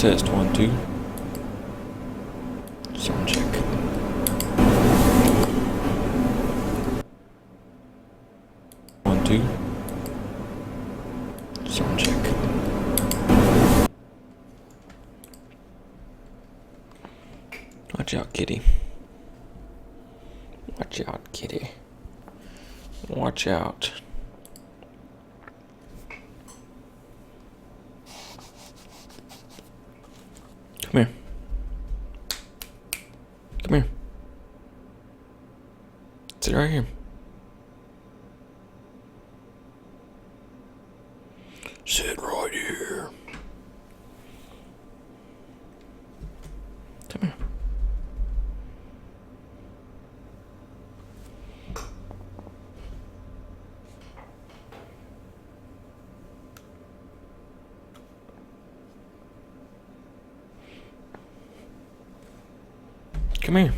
Test 1 2. Sound check. One, two. Sound check. Watch out, kitty. Watch out, kitty. Watch out. Come here. Come here. Sit right here. Sit right here. Come here. Come here.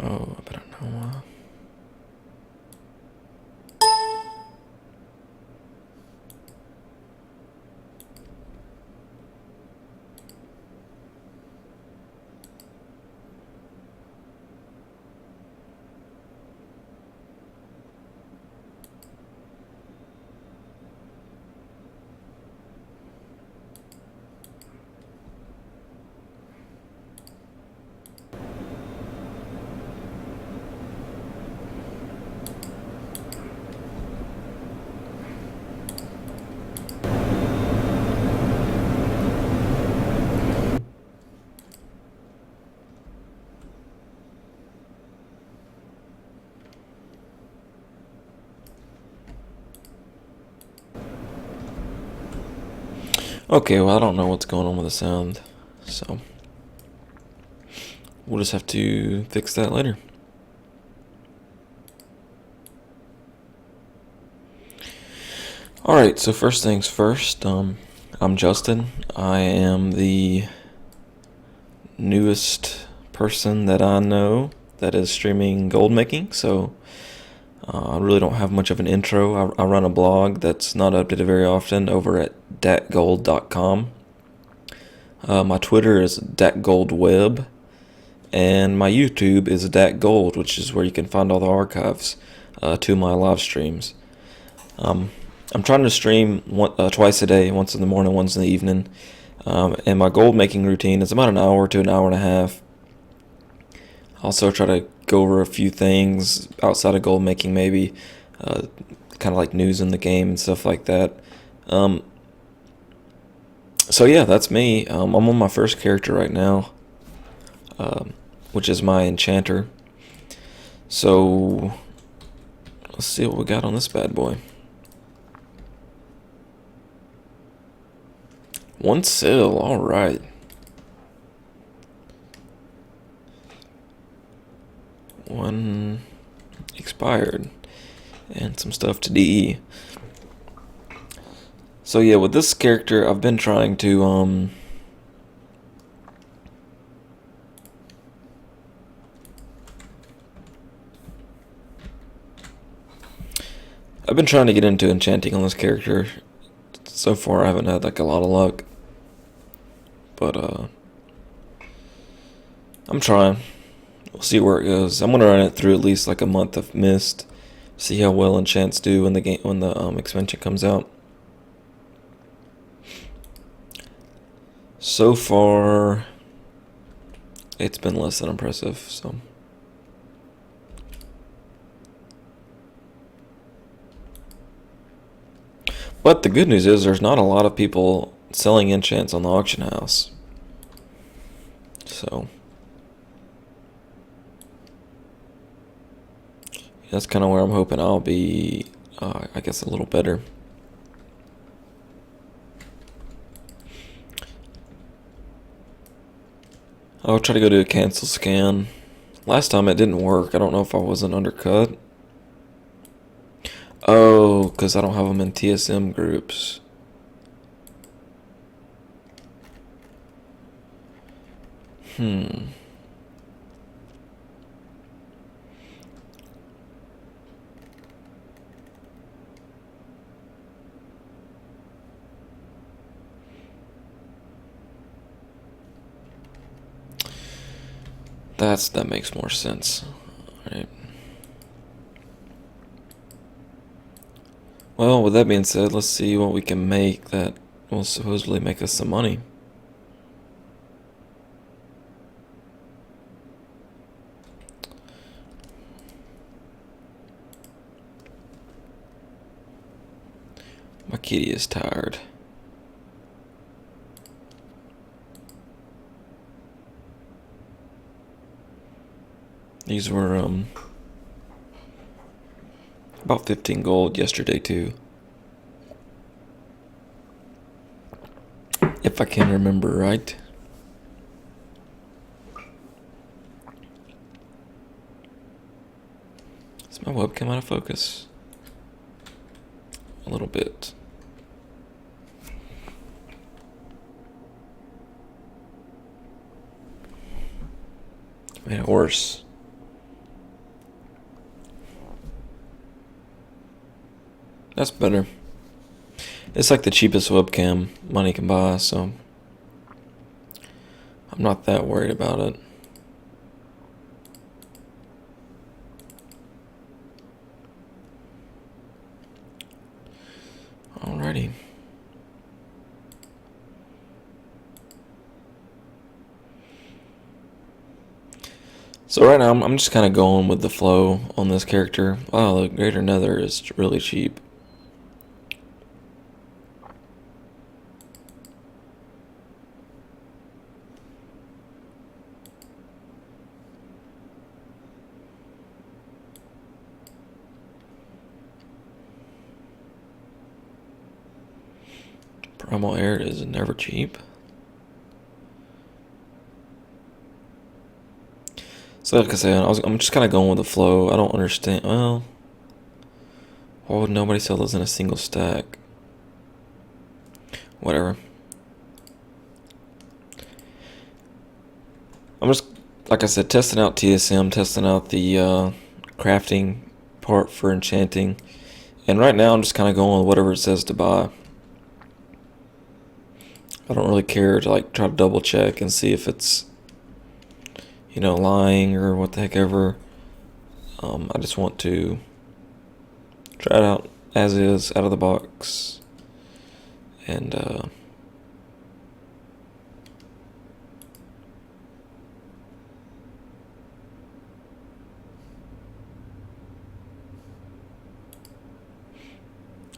Oh, but I don't know why. Okay, well, I don't know what's going on with the sound, so we'll just have to fix that later. Alright, so first things first, I'm Justin. I am the newest person that I know that is streaming gold making, so I really don't have much of an intro. I run a blog that's not updated very often over at datgold.com. My Twitter is datgoldweb, and my YouTube is datgold, which is where you can find all the archives to my live streams. I'm trying to stream twice a day, once in the morning, once in the evening, and my gold making routine is about an hour to an hour and a half. Also try to go over a few things outside of gold making, maybe kind of like news in the game and stuff like that. So yeah, that's me. I'm on my first character right now, which is my enchanter. So let's see what we got on this bad boy. 1 sale, alright. 1 expired, and some stuff to DE. So yeah, with this character, I've been trying to get into enchanting on this character. So far, I haven't had like a lot of luck, but I'm trying. We'll see where it goes. I'm gonna run it through at least like a month of Mist, see how well enchants do when the expansion comes out. So far, it's been less than impressive. So. But the good news is there's not a lot of people selling enchants on the auction house. So that's kind of where I'm hoping I'll be, I guess, a little better. I'll try to go do a cancel scan. Last time it didn't work. I don't know if I wasn't undercut. Oh, because I don't have them in TSM groups. That makes more sense. Alright. Well, with that being said, let's see what we can make that will supposedly make us some money. My kitty is tired. These were about 15 gold yesterday too. If I can remember right. Is my webcam out of focus? A little bit. Made it worse. That's better. It's like the cheapest webcam money can buy, so I'm not that worried about it. Alrighty. So right now I'm just kind of going with the flow on this character. Wow, the Greater Nether is really cheap. Primal Air is never cheap. So like I said, I'm just kind of going with the flow. I don't understand. Well, why would nobody sell those in a single stack? Whatever. I'm just, like I said, testing out TSM, testing out the crafting part for enchanting. And right now I'm just kind of going with whatever it says to buy. I don't really care to like try to double check and see if it's, you know, lying or what the heck ever. I just want to try it out as is, out of the box. And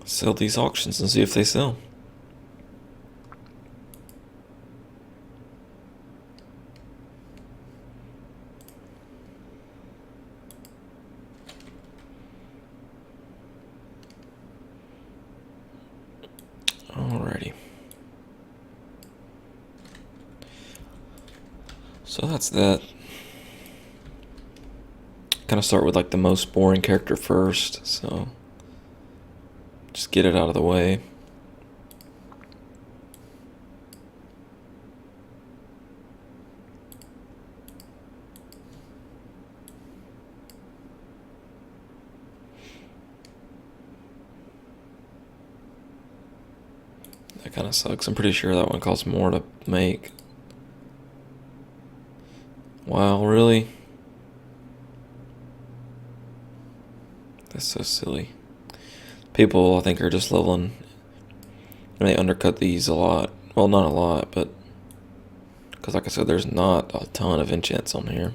sell these auctions and see if they sell. Alrighty. So that's that. Kind of start with like the most boring character first, so just get it out of the way. That kind of sucks. I'm pretty sure that one costs more to make. Wow, really? That's so silly. People, I think, are just leveling, and they undercut these a lot. Well, not a lot, but because, like I said, there's not a ton of enchants on here.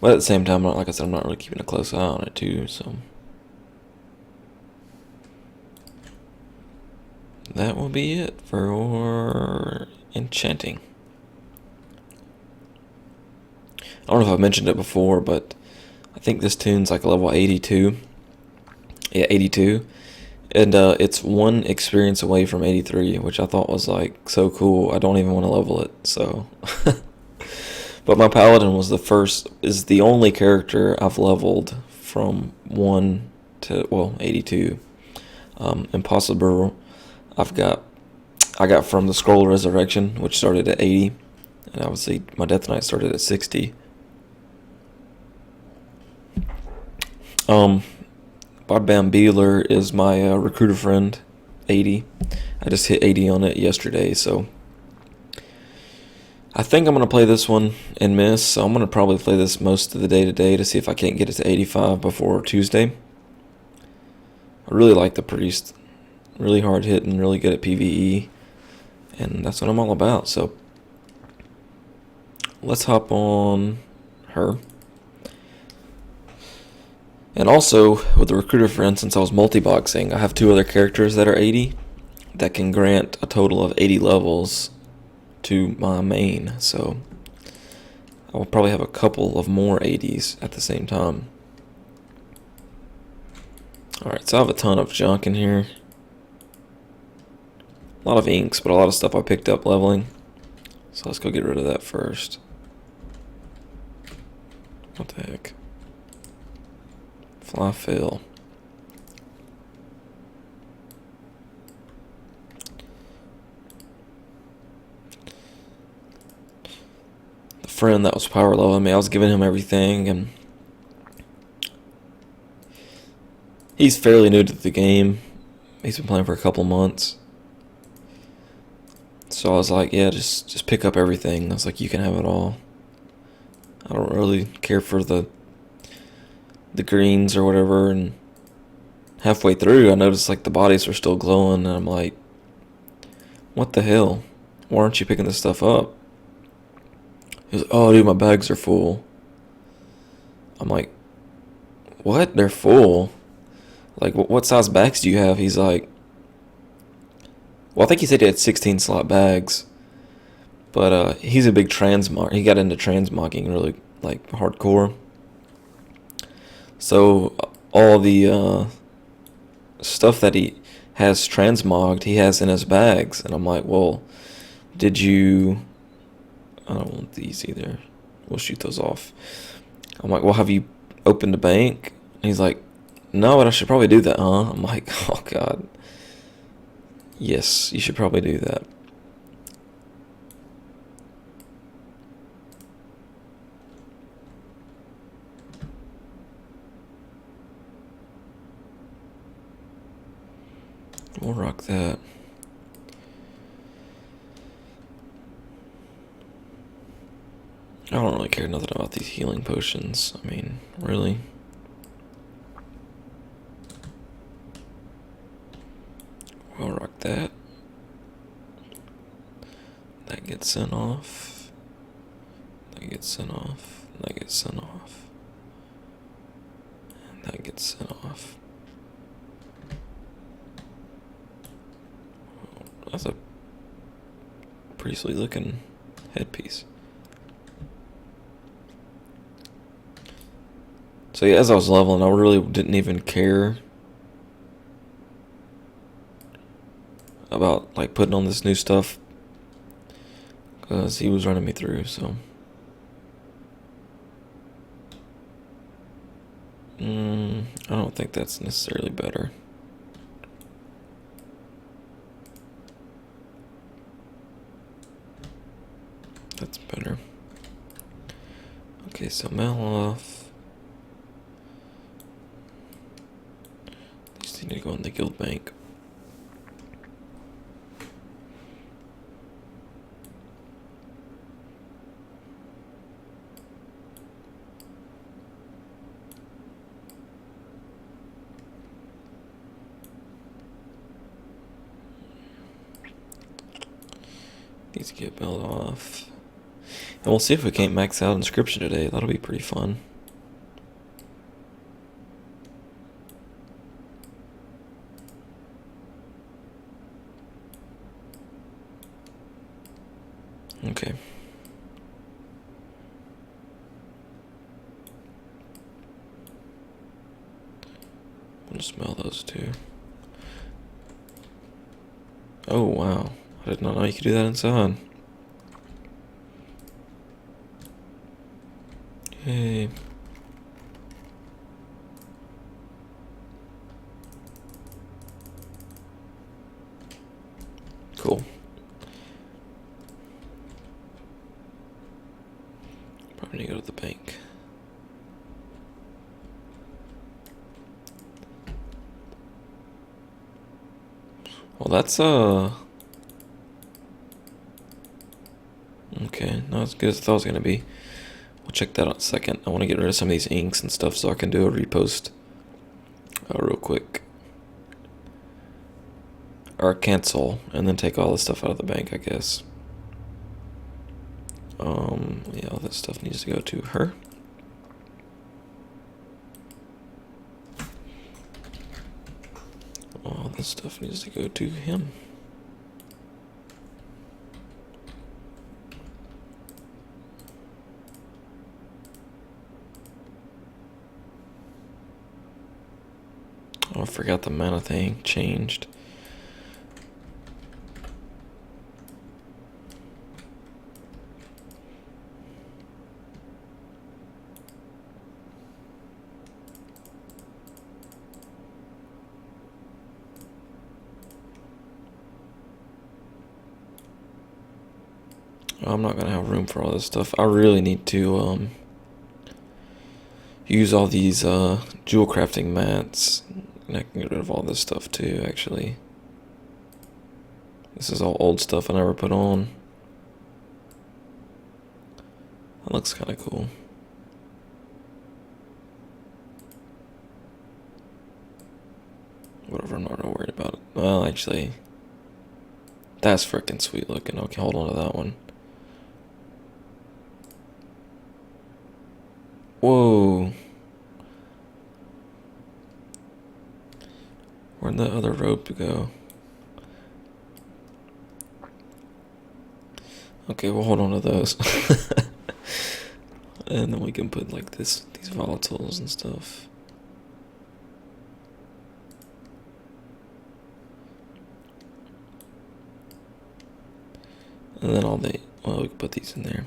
But at the same time, like I said, I'm not really keeping a close eye on it too, so that will be it for enchanting. I don't know if I've mentioned it before, but I think this tune's like level 82. Yeah, 82. And it's one experience away from 83, which I thought was like so cool. I don't even want to level it, so. But my paladin is the only character I've leveled from 1 to, well, 82. Impossible, I got from the Scroll of Resurrection, which started at 80, and obviously my Death Knight started at 60. Bob Beeler is my recruiter friend, 80. I just hit 80 on it yesterday, so I think I'm going to play this one and miss, so I'm going to probably play this most of the day today to see if I can't get it to 85 before Tuesday. I really like the Priest. Really hard hitting, really good at PvE, and that's what I'm all about, so let's hop on her. And also, with the recruiter friend, since I was multi-boxing, I have 2 other characters that are 80 that can grant a total of 80 levels to my main, so I will probably have a couple of more 80s at the same time. Alright, so I have a ton of junk in here. A lot of inks, but a lot of stuff I picked up leveling. So let's go get rid of that first. What the heck? Fly fail. The friend that was power leveling me, I was giving him everything, and he's fairly new to the game. He's been playing for a couple months. So I was like, yeah, just pick up everything. I was like, you can have it all. I don't really care for the greens or whatever, and halfway through I noticed like the bodies were still glowing, and I'm like, what the hell? Why aren't you picking this stuff up? He was, oh dude, my bags are full. I'm like, what? They're full? Like, what size bags do you have? He's like, well, I think he said he had 16 slot bags, but he's a big transmog. He got into transmogging really like hardcore. So all the stuff that he has transmogged, he has in his bags, and I'm like, well, did you? I don't want these either. We'll shoot those off. I'm like, well, have you opened a bank? And he's like, no, but I should probably do that, huh? I'm like, oh god. Yes, you should probably do that. We'll rock that. I don't really care nothing about these healing potions. I mean, really. We'll rock that. That gets sent off. That gets sent off. That gets sent off. And that gets sent off. That's a pretty sweet looking headpiece. So yeah, as I was leveling, I really didn't even care about like putting on this new stuff because he was running me through, so I don't think that's necessarily better. That's better. Okay, so Maloff. These need to go in the guild bank. needs to get built off. And we'll see if we can't max out inscription today. That'll be pretty fun. Okay. I'll smell those two. Oh wow. I did not know you could do that inside. Yay. Cool. Probably need to go to the bank. Well, that's okay, not as good as I thought it was gonna be. We'll check that out in a second. I want to get rid of some of these inks and stuff so I can do a repost real quick. Or cancel, and then take all the stuff out of the bank, I guess. Yeah, all this stuff needs to go to her. All this stuff needs to go to him. Oh, I forgot the mana thing changed. I'm not gonna have room for all this stuff. I really need to use all these jewel crafting mats. And I can get rid of all this stuff too, actually. This is all old stuff I never put on. That looks kind of cool. Whatever, I'm not really worried about it. Well, actually, that's freaking sweet looking. Okay, hold on to that one. Whoa. Where'd the other rope go? Okay, we'll hold on to those. And then we can put like these volatiles and stuff. And then well, we can put these in there.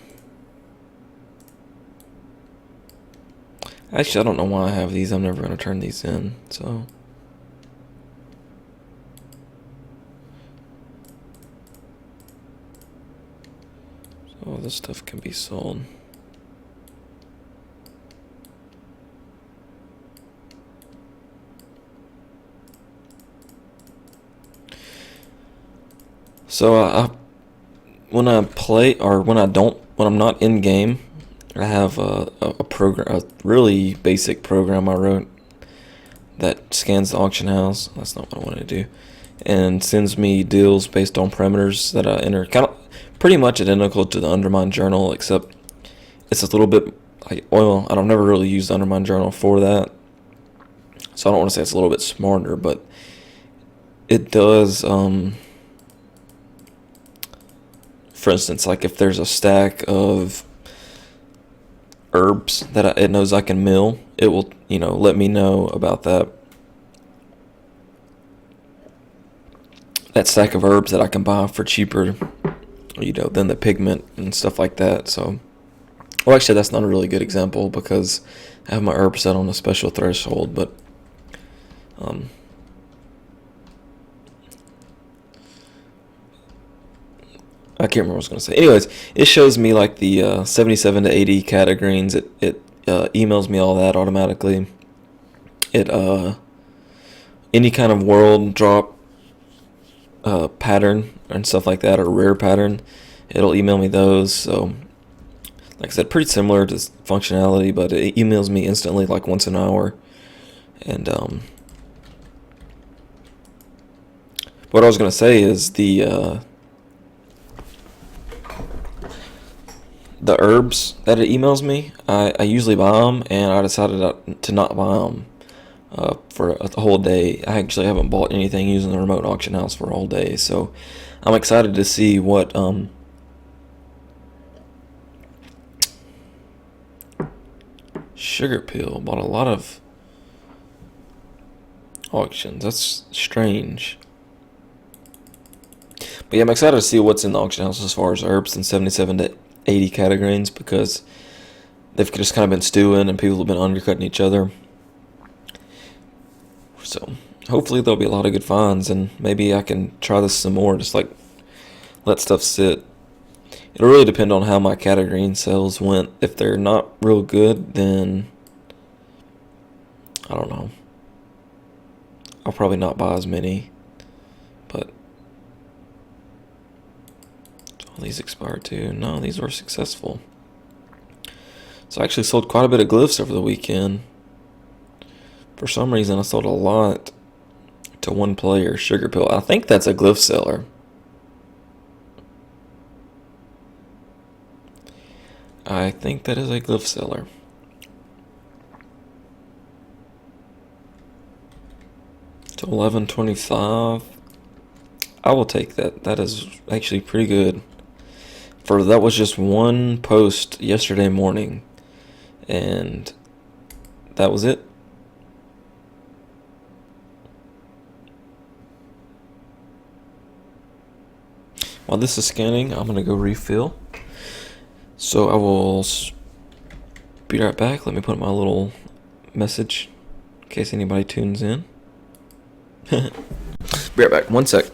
Actually, I don't know why I have these. I'm never going to turn these in, so. So all this stuff can be sold. So when I play, or when I'm not in game, I have a really basic program I wrote that scans the auction house. That's not what I wanted to do, and sends me deals based on parameters that I enter. Kind of, pretty much identical to the Undermine Journal, except it's a little bit well, I've never really used the Undermine Journal for that, so I don't want to say it's a little bit smarter, but it does. For instance, like if there's a stack of herbs that it knows I can mill, it will, let me know about that stack of herbs that I can buy for cheaper, than the pigment and stuff like that. So, well, actually, that's not a really good example because I have my herb set on a special threshold, but I can't remember what I was going to say. Anyways, it shows me like the 77 to 80 categories. It emails me all that automatically. It any kind of world drop pattern and stuff like that, or rare pattern, it'll email me those. So, like I said, pretty similar to functionality, but it emails me instantly, like once an hour. And what I was going to say is the herbs that it emails me, I usually buy them, and I decided to not buy them for a whole day. I actually haven't bought anything using the remote auction house for a whole day, so I'm excited to see what Sugar Pill bought a lot of auctions. That's strange. But yeah, I'm excited to see what's in the auction house as far as herbs in 77 to 80 categories, because they've just kind of been stewing and people have been undercutting each other. So hopefully there'll be a lot of good finds, and maybe I can try this some more, just like let stuff sit. It'll really depend on how my category sales went. If they're not real good, then I don't know. I'll probably not buy as many. But all these expired too. No, these were successful. So I actually sold quite a bit of glyphs over the weekend. For some reason, I sold a lot to one player, Sugar Pill. I think that's a glyph seller. I think that is a glyph seller. To 1125. I will take that. That is actually pretty good. For that was just one post yesterday morning, and that was it. While this is scanning, I'm gonna go refill. So I will be right back. Let me put my little message in case anybody tunes in. Be right back. 1 sec.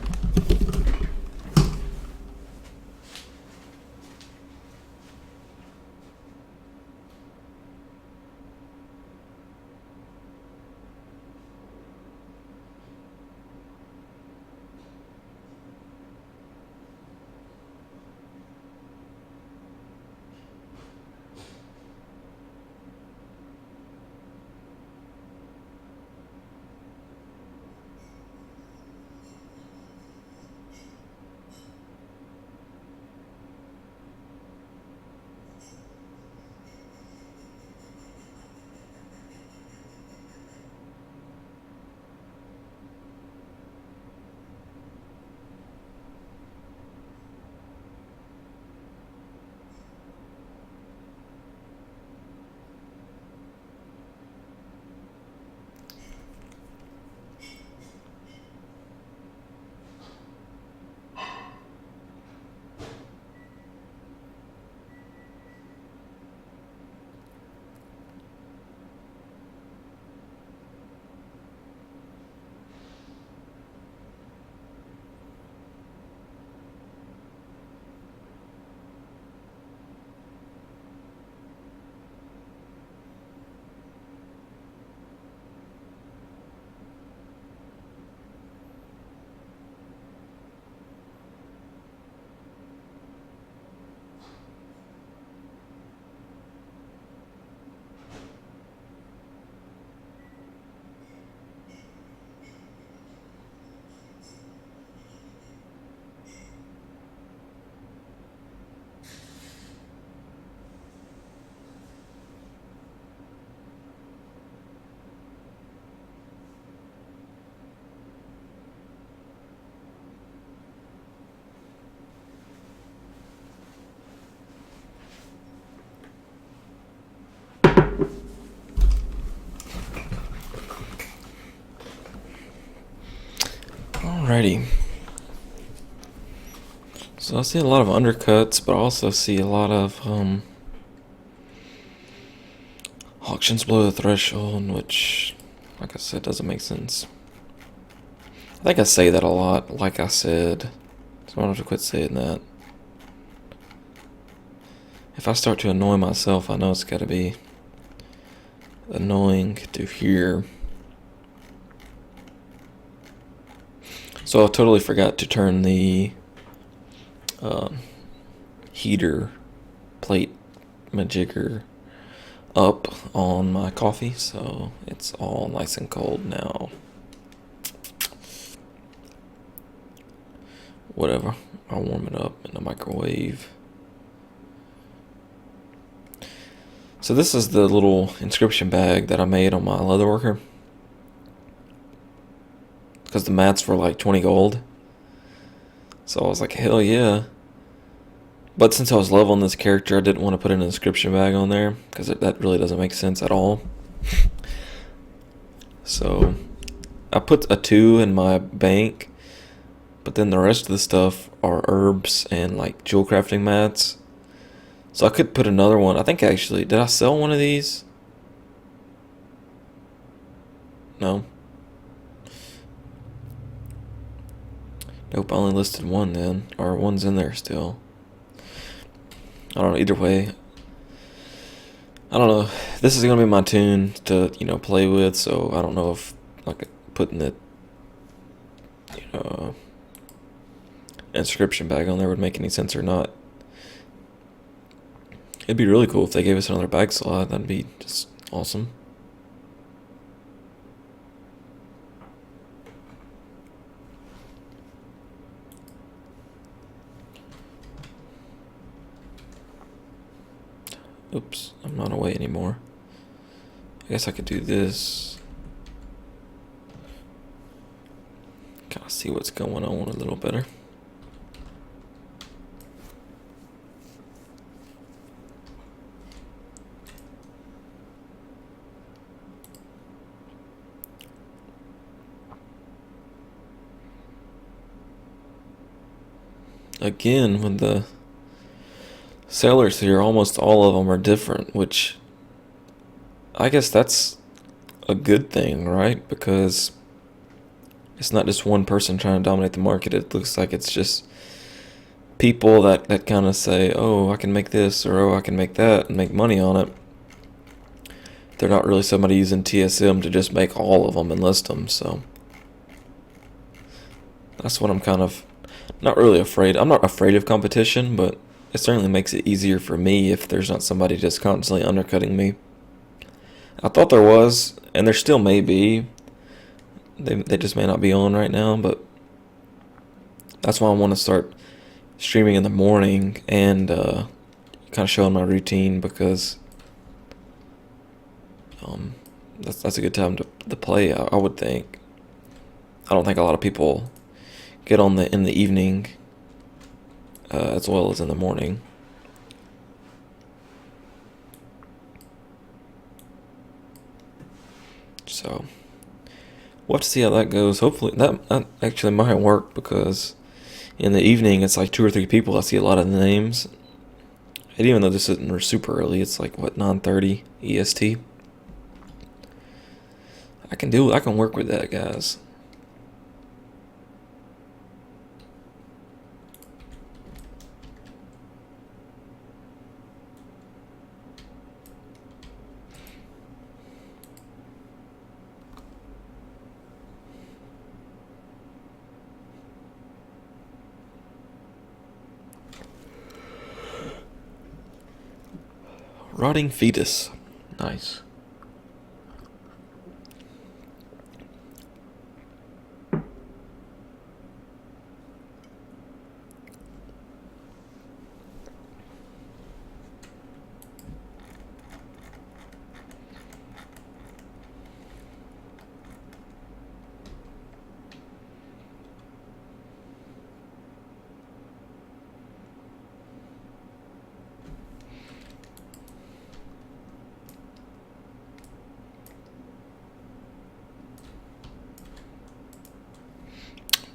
Alrighty. So I see a lot of undercuts, but I also see a lot of auctions below the threshold, which, like I said, doesn't make sense. I think I say that a lot, like I said, so I'm gonna have to quit saying that. If I start to annoy myself, I know it's gotta be annoying to hear. So I totally forgot to turn the heater plate majigger up on my coffee, so it's all nice and cold now. Whatever, I'll warm it up in the microwave. So this is the little inscription bag that I made on my leatherworker. Because the mats were like 20 gold. So I was like, hell yeah. But since I was leveling this character, I didn't want to put an inscription bag on there. Because that really doesn't make sense at all. So I put a 2 in my bank. But then the rest of the stuff are herbs and like jewel crafting mats. So I could put another one. I think actually, did I sell one of these? No. Nope, I only listed one then. Or one's in there still. I don't know, either way. I don't know. This is going to be my tune to, play with, so I don't know if like putting the inscription bag on there would make any sense or not. It'd be really cool if they gave us another bag slot. That'd be just awesome. Oops, I'm not away anymore. I guess I could do this. Kind of see what's going on a little better. Again, with the sellers here, almost all of them are different, which I guess that's a good thing, right? Because it's not just one person trying to dominate the market. It looks like it's just people that kind of say, oh, I can make this, or oh, I can make that, and make money on it. They're not really somebody using TSM to just make all of them and list them, so that's what I'm kind of not really afraid. I'm not afraid of competition, but it certainly makes it easier for me if there's not somebody just constantly undercutting me. I thought there was, and there still may be. They just may not be on right now, but that's why I want to start streaming in the morning and kind of showing my routine, because that's a good time to play. I would think. I don't think a lot of people get on in the evening as well as in the morning. So we'll have to see how that goes. Hopefully that actually might work, because in the evening it's like 2 or 3 people. I see a lot of the names. And even though this isn't super early, it's like what, 9:30 EST. I can work with that, guys. Rotting fetus. Nice.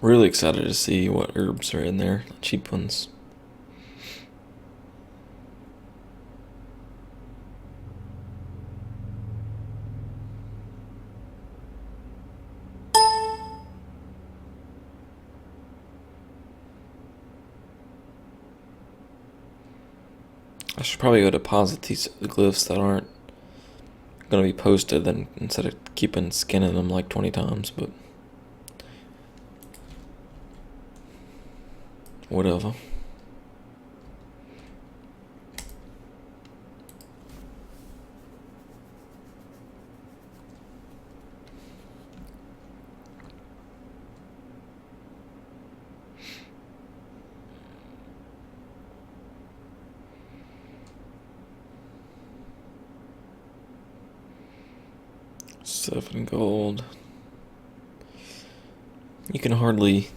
Really excited to see what herbs are in there, cheap ones. I should probably go deposit these glyphs that aren't going to be posted, then instead of keeping scanning them like 20 times, but whatever. 7 gold. You can hardly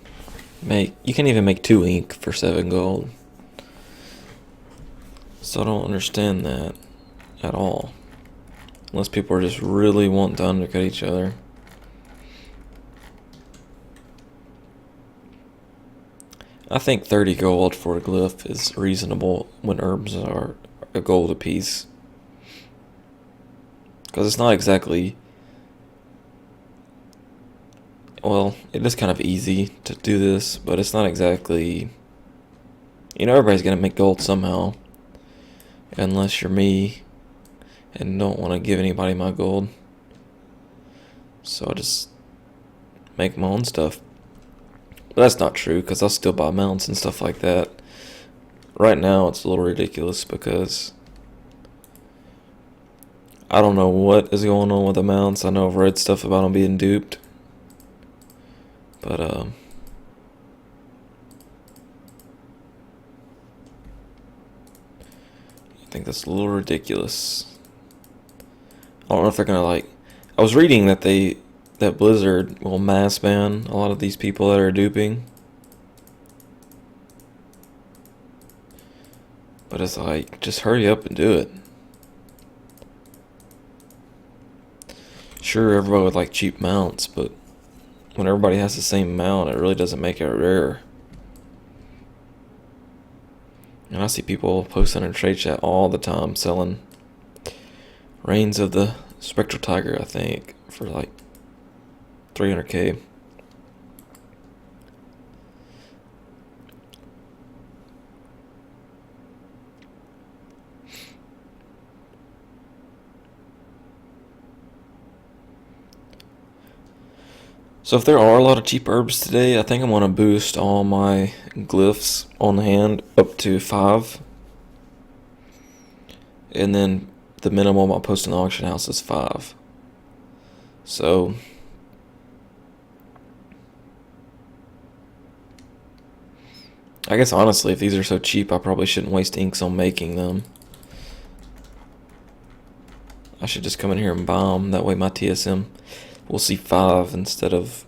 make... You can't even make 2 ink for 7 gold. So I don't understand that at all. Unless people are just really wanting to undercut each other. I think 30 gold for a glyph is reasonable when herbs are a gold apiece. Because it's not exactly... Well, it is kind of easy to do this, but it's not exactly... You know, everybody's going to make gold somehow. Unless you're me and don't want to give anybody my gold. So I just make my own stuff. But that's not true, because I'll still buy mounts and stuff like that. Right now, it's a little ridiculous because I don't know what is going on with the mounts. I know I've read stuff about them being duped. But, I think that's a little ridiculous. I don't know if they're gonna, like... I was reading that that Blizzard will mass ban a lot of these people that are duping. But it's like, just hurry up and do it. Sure, everybody would like cheap mounts, but when everybody has the same mount, it really doesn't make it rare. And I see people posting in trade chat all the time selling Reigns of the Spectral Tiger, I think, for like 300k. So if there are a lot of cheap herbs today, I think I'm going to boost all my glyphs on hand up to 5. And then the minimum I'll post in the auction house is 5. So I guess honestly, if these are so cheap, I probably shouldn't waste inks on making them. I should just come in here and buy them. That way my TSM will see 5 instead of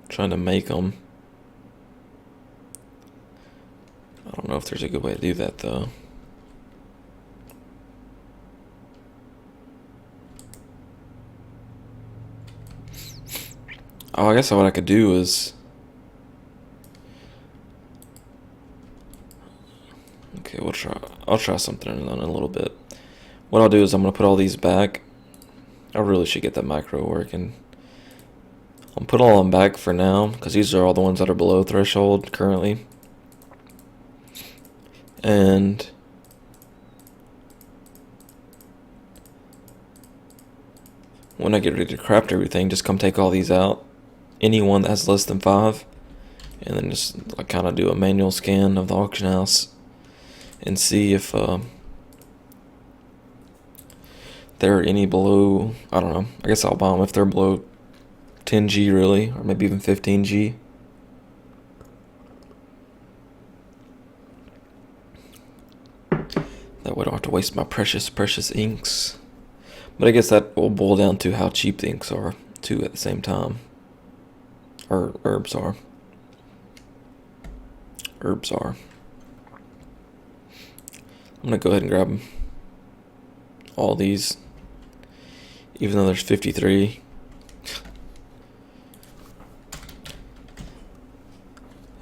trying to make them. I don't know if there's a good way to do that though. Oh, I guess what I could do is... Okay, I'll try something in a little bit. What I'll do is I'm going to put all these back. I really should get that macro working. I'll put all of them back for now, because these are all the ones that are below threshold currently. And when I get ready to craft everything, just come take all these out. Anyone that has less than 5. And then just like kind of do a manual scan of the auction house and see if there are any below, I don't know, I guess I'll buy them if they're below 10G really, or maybe even 15G. That way I don't have to waste my precious inks. But I guess that will boil down to how cheap the inks are too at the same time. Or herbs are. Herbs are. I'm going to go ahead and grab all these, even though there's 53.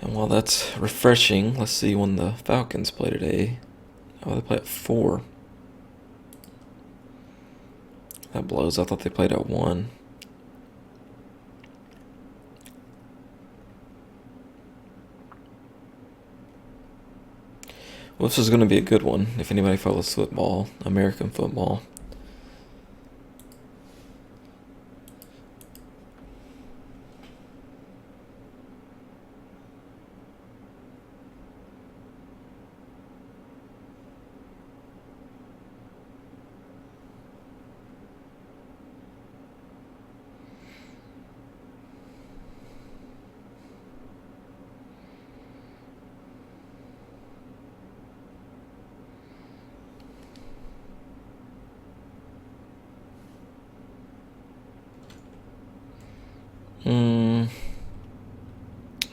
And while that's refreshing, let's see when the Falcons play today. Oh, they play at 4. That blows. I thought they played at 1. Well, this is going to be a good one if anybody follows football, American football.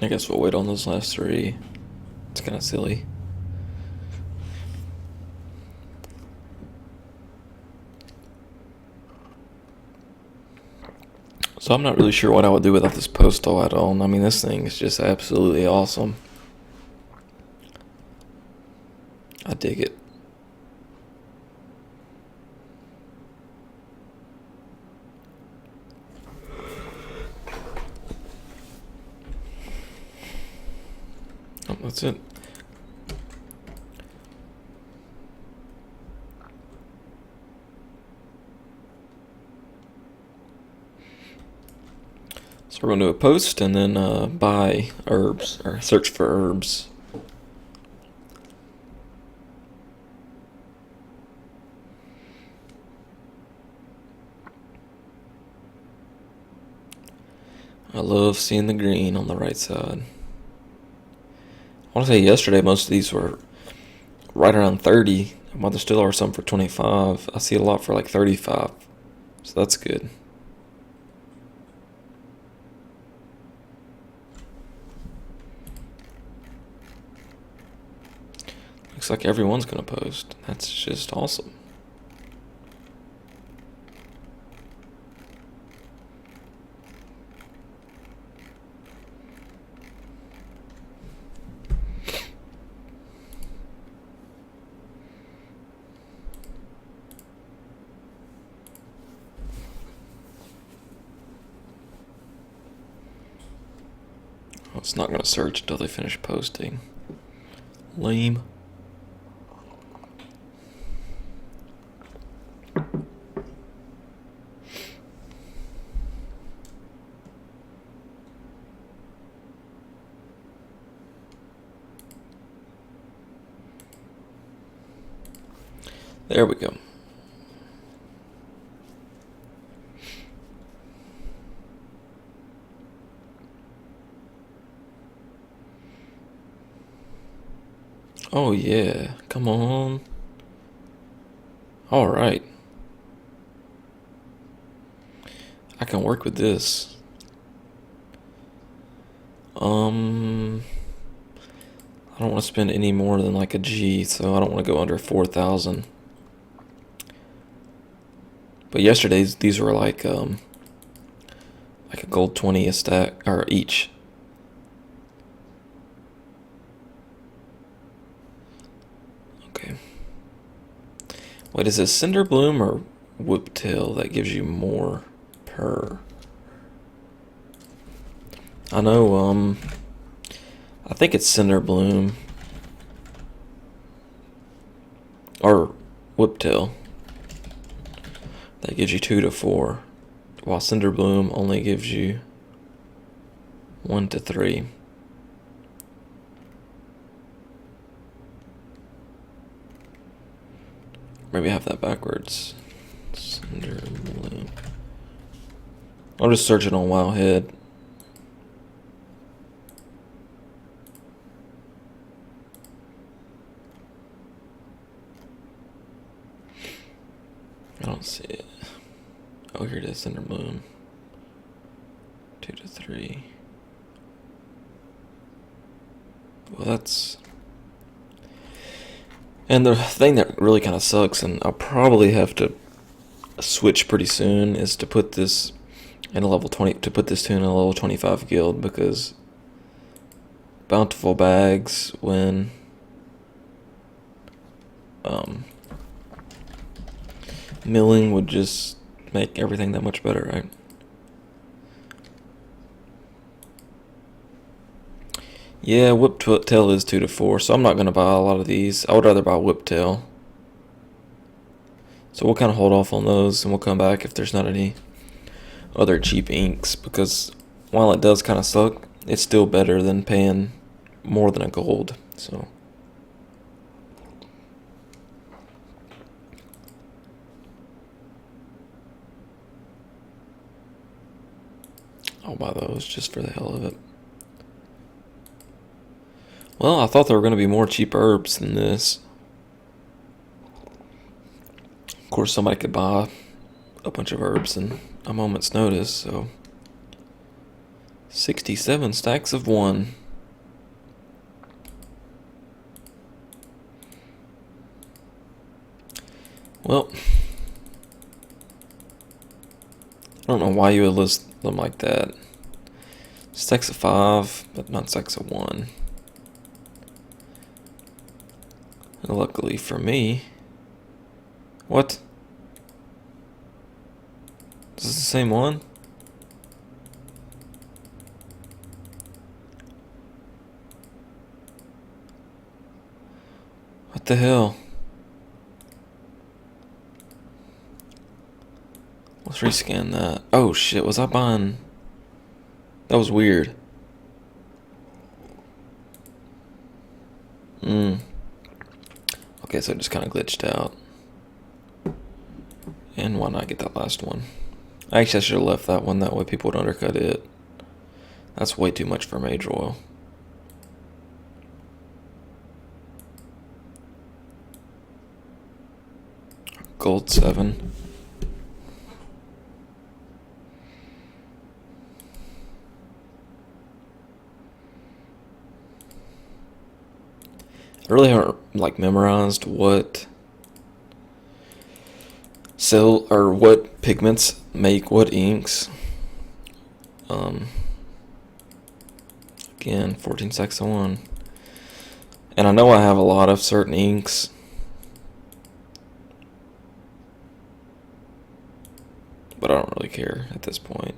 I guess we'll wait on those last three. It's kind of silly. So I'm not really sure what I would do without this postal add-on. I mean, this thing is just absolutely awesome. I dig it. Oh, that's it. So we're going to do a post and then buy herbs, or search for herbs. I love seeing the green on the right side. I want to say yesterday most of these were right around 30. While there still are some for 25, I see a lot for like 35. So that's good. Looks like everyone's going to post. That's just awesome. It's not going to search until they finish posting. Lame. There we go. Oh yeah, come on. All right. I can work with this. I don't want to spend any more than like a G, so I don't want to go under 4,000. But yesterday's these were like a gold 20 a stack or each. Okay. Wait, is it Cinder Bloom or Whiptail that gives you more per? I know, I think it's Cinder Bloom or Whiptail that gives you 2 to 4, while Cinder Bloom only gives you 1 to 3. Maybe I have that backwards. Cinder Bloom. I'll just search it on Wowhead. I don't see it. Oh, here it is, Cinder Bloom. 2 to 3. Well, that's... And the thing that really kind of sucks, and I'll probably have to switch pretty soon, is to put this in a level 20, to put this tune in a level 25 guild, because bountiful bags when milling would just make everything that much better, right? Yeah, Whiptail is 2 to 4, so I'm not going to buy a lot of these. I would rather buy Whiptail. So we'll kind of hold off on those, and we'll come back if there's not any other cheap inks, because while it does kind of suck, it's still better than paying more than a gold, so... I'll buy those just for the hell of it. Well, I thought there were going to be more cheap herbs than this. Of course, somebody could buy a bunch of herbs in a moment's notice, so 67 stacks of 1. Well, I don't know why you would list them like that. Stacks of 5, but not stacks of 1. And luckily for me... What? Is this the same one? What the hell? Let's rescan that. Oh shit, was I buying... That was weird. Okay, so it just kind of glitched out. And why not get that last one? Actually, I should have left that one, that way people would undercut it. That's way too much for Mage Royal. Gold 7. I really haven't like memorized what what pigments make what inks. Again, 14 stacks of 1. And I know I have a lot of certain inks. But I don't really care at this point.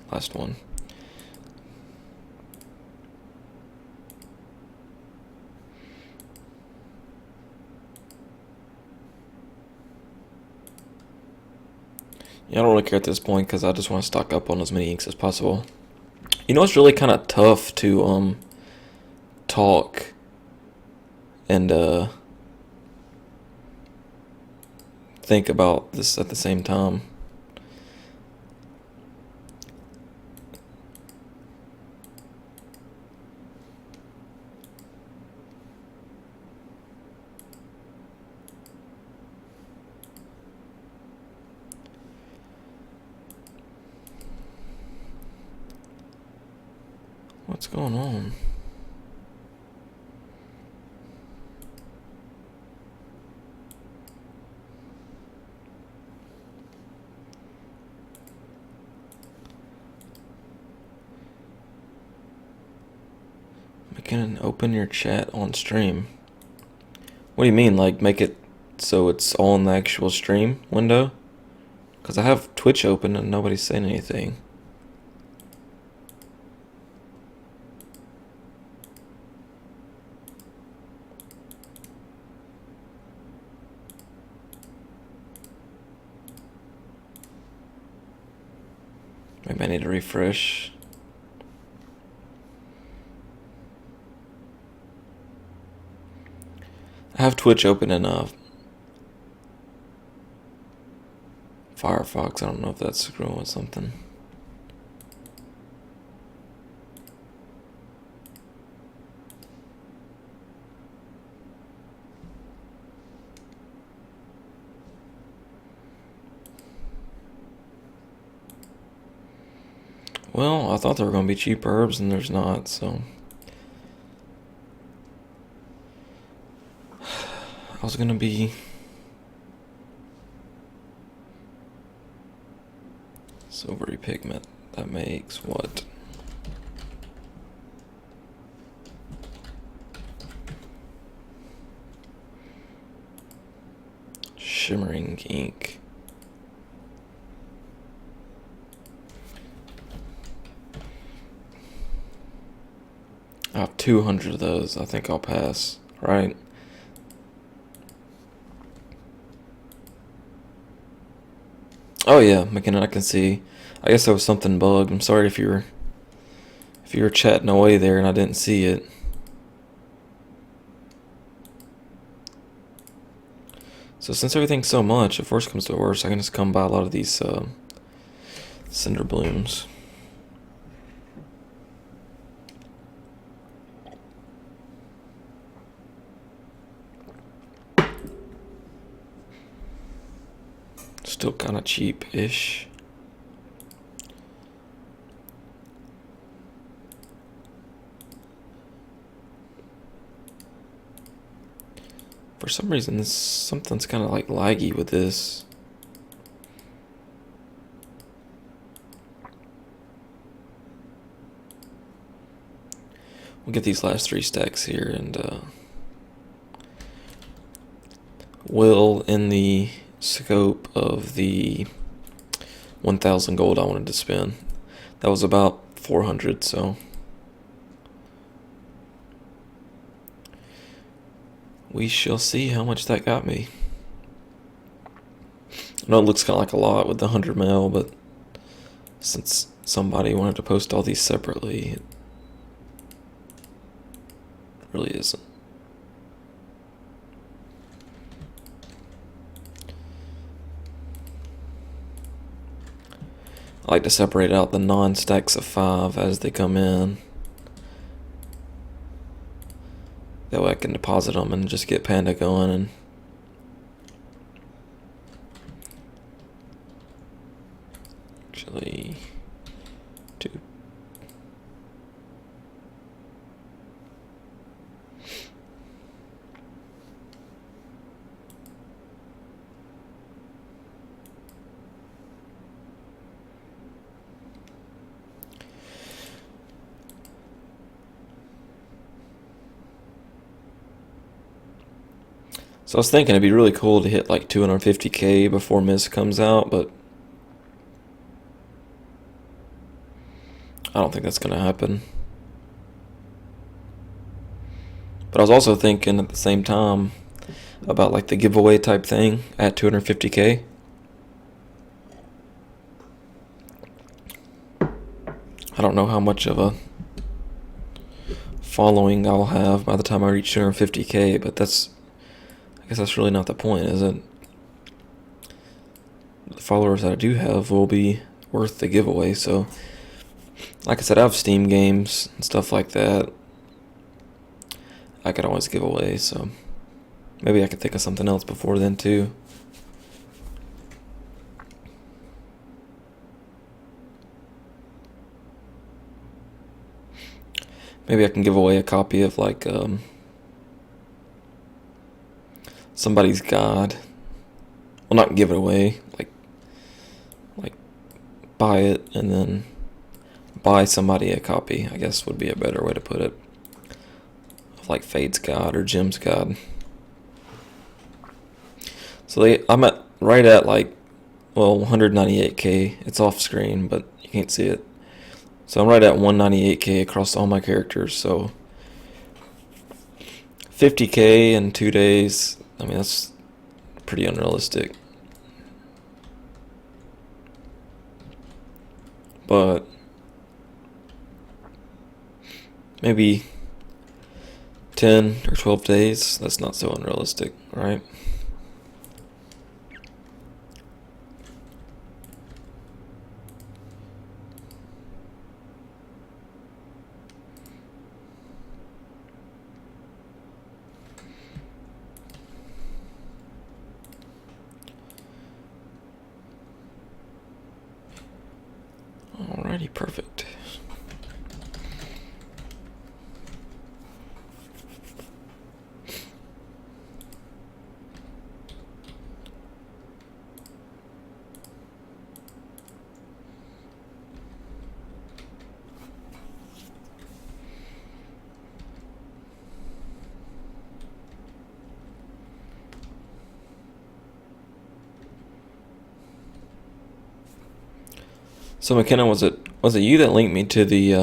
Last one. Yeah, I don't really care at this point because I just want to stock up on as many inks as possible. You know, it's really kind of tough to talk and think about this at the same time. What's going on? Can open your chat on stream. What do you mean, like make it so it's all in the actual stream window? Because I have Twitch open and nobody's saying anything. Maybe I need to refresh. I have Twitch open in Firefox. I don't know if that's screwing with something. Well, I thought there were going to be cheap herbs and there's not, so... I was going to be... Silvery pigment. That makes what? Shimmering ink. I have 200 of those. I think I'll pass, right? Oh yeah, McKinnon, I can see. I guess there was something bugged. I'm sorry if you were chatting away there and I didn't see it. So since everything's so much, if worst comes to worst, I can just come buy a lot of these cinder blooms. Still kind of cheap-ish. For some reason, something's kind of like laggy with this. We'll get these last 3 stacks here, and will in the scope of the 1,000 gold I wanted to spend. That was about 400, so we shall see how much that got me. I know it looks kind of like a lot with the 100 mil, but since somebody wanted to post all these separately, it really isn't. I like to separate out the non-stacks of 5 as they come in. That way I can deposit them and just get Panda going. And actually, 2. So I was thinking it'd be really cool to hit like 250k before Mist comes out, but I don't think that's gonna happen. But I was also thinking at the same time about like the giveaway type thing at 250k. I don't know how much of a following I'll have by the time I reach 250k, but I guess that's really not the point, is it? The followers that I do have will be worth the giveaway, so like I said, I have Steam games and stuff like that I could always give away, so maybe I could think of something else before then too. Maybe I can give away a copy of like somebody's god. Well, not give it away, like buy it and then buy somebody a copy, I guess would be a better way to put it. Of like Fade's god or Jim's god. So I'm at right at like, well, 198k. It's off screen, but you can't see it. So I'm right at 198k across all my characters. So 50k in 2 days. I mean, that's pretty unrealistic. But maybe 10 or 12 days, that's not so unrealistic, right? Alrighty, perfect. So McKenna, was it you that linked me to the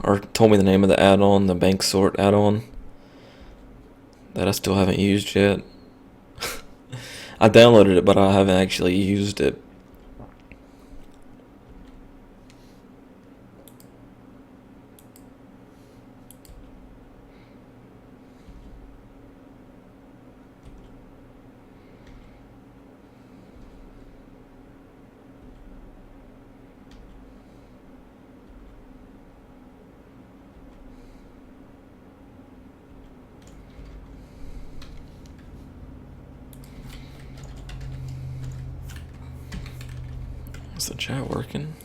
or told me the name of the add-on, the bank sort add-on that I still haven't used yet? I downloaded it, but I haven't actually used it. Is the chat working?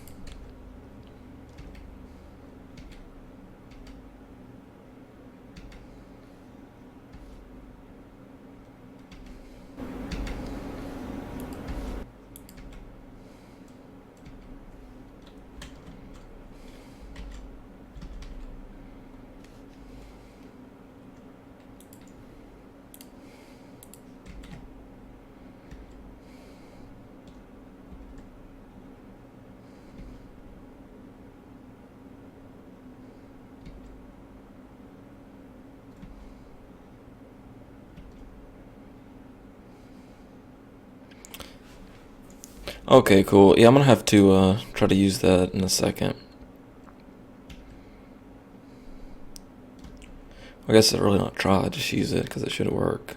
Okay, cool. Yeah, I'm gonna have to try to use that in a second. I guess I'd really not try, just use it because it should work.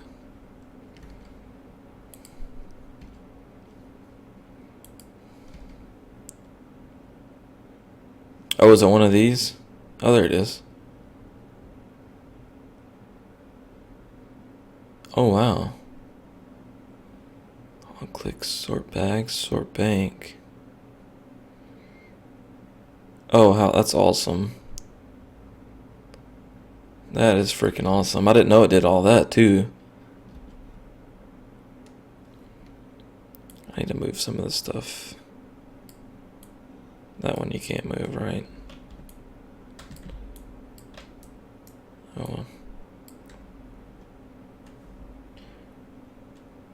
Oh, is it one of these? Oh, there it is. Oh, wow. I'll click sort bags, sort bank. Oh, wow, that's awesome. That is freaking awesome. I didn't know it did all that, too. I need to move some of this stuff. That one you can't move, right? Oh, well.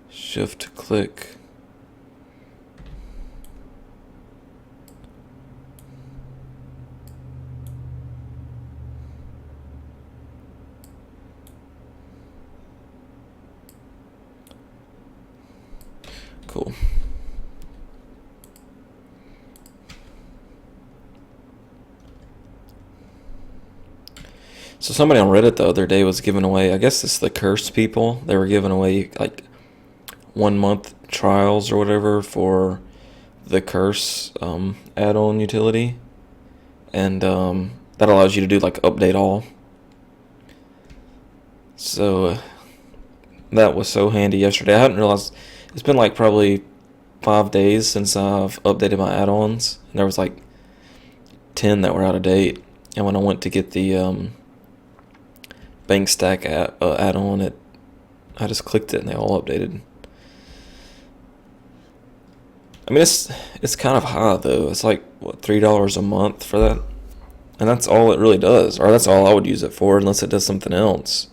Shift click. Cool. So somebody on Reddit the other day was giving away, I guess it's the cursed people. They were giving away like 1 month trials or whatever for the curse add-on utility, and that allows you to do like update all. So that was so handy yesterday. I hadn't realized it's been like probably 5 days since I've updated my add-ons, and there was like 10 that were out of date. And when I went to get the bank stack add-on, I just clicked it and they all updated. I mean, it's kind of high though. It's like what, $3 a month for that, and that's all it really does, or that's all I would use it for, unless it does something else.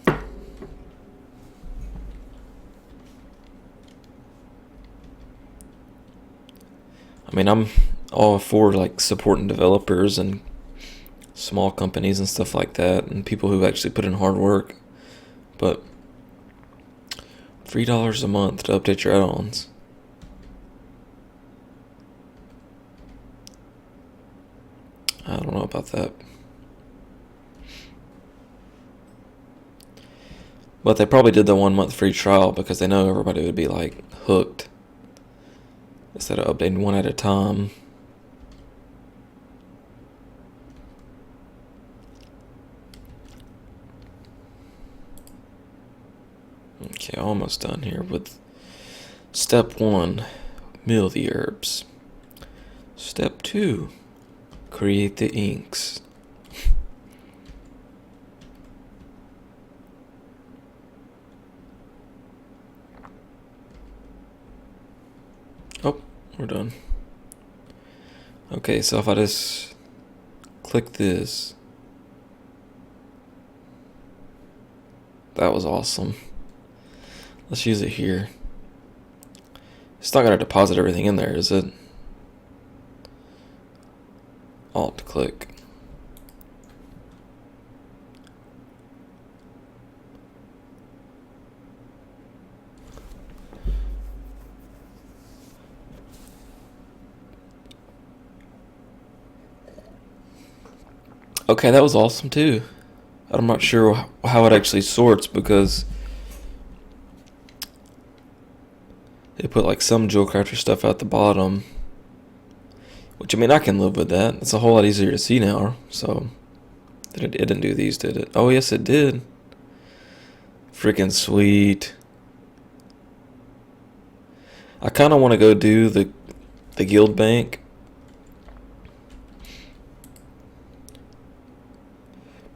I mean, I'm all for like supporting developers and small companies and stuff like that, and people who actually put in hard work. But $3 a month to update your add-ons. I don't know about that. But they probably did the 1 month free trial because they know everybody would be like hooked instead of updating one at a time. Okay, almost done here with step 1, mill the herbs. Step 2, create the inks. Oh, we're done. Okay, so if I just click this, that was awesome. Let's use it here. It's not going to deposit everything in there, is it? Alt click. Okay, that was awesome too. I'm not sure how it actually sorts because they put like some jewel crafter stuff at the bottom. Which, I mean, I can live with that. It's a whole lot easier to see now. So, it didn't do these, did it? Oh, yes, it did. Freaking sweet. I kind of want to go do the guild bank.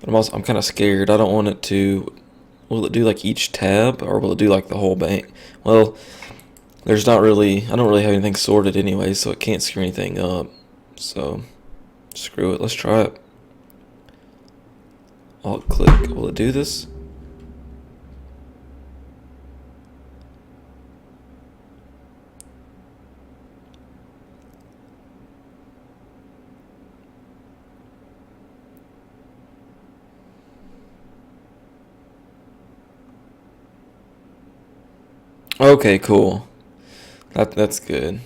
But I'm kind of scared. I don't want it to... Will it do like each tab, or will it do like the whole bank? Well, there's not really... I don't really have anything sorted anyway, so it can't screw anything up. So, screw it. Let's try it. Alt click. Will it do this? Okay, cool. That's good.